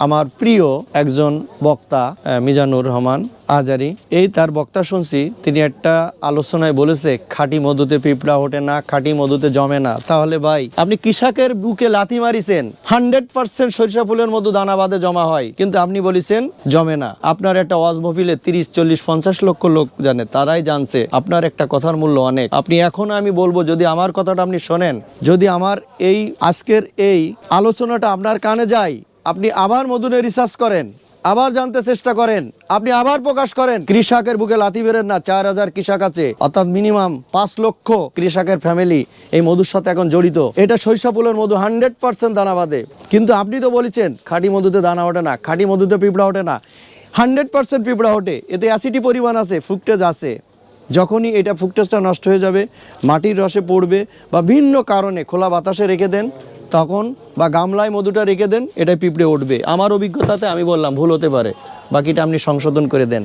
আমার প্রিয় একজন বক্তা মিজানুর রহমান আজারি, এই তার বক্তা শুনছি, তিনি একটা আলোচনায় বলেছে খাঁটি মধুতে পিঁপড়া ওঠে না, খাঁটি মধুতে জমে না। তাহলে ভাই আপনি কৃষকের বুকে লাথি মারিছেন 100% সরিষা ফুলের মধু দানা বাঁধে জমা হয়, কিন্তু আপনি বলেছেন জমে না। আপনার একটা ওয়াজ মহফিলে 30, 40, 50 লক্ষ লোক জানে, তারাই জানছে আপনার একটা কথার মূল্য অনেক। আপনি এখন আমি বলবো, যদি আমার কথাটা আপনি শোনেন, যদি আমার এই আজকের এই আলোচনাটা আপনার কানে যায়, আপনি আবার মধুনে রিসার্চ করেন, আবার জানতে চেষ্টা করেন, আপনি আবার প্রকাশ করেন। কৃষকের বুকে লাথি বেরেন না। 4000 কৃষক আছে, অর্থাৎ মিনিমাম 5 লক্ষ কৃষকের ফ্যামিলি এই মধুর সাথে এখন জড়িত। এটা সরিষা ফুলের মধু 100% দানা বাঁধে, কিন্তু আপনি তো বলেছেন খাঁটি মধুতে দানা ওঠে না, খাঁটি মধুতে পিঁপড়া ওঠে না। 100% পিঁপড়া ওঠে, এতে অ্যাসিডি পরিমাণ আছে, ফ্রুকটেজ আছে। যখনই এটা ফ্রুকটেজটা নষ্ট হয়ে যাবে, মাটির রসে পড়বে বা ভিন্ন কারণে খোলা বাতাসে রেখে দেন, তখন বা গামলায় মধুটা রেখে দেন, এটা পিঁপড়ে উঠবে। আমার অভিজ্ঞতাতে আমি বললাম, ভুল হতে পারে, বাকিটা আপনি সংশোধন করে দেন।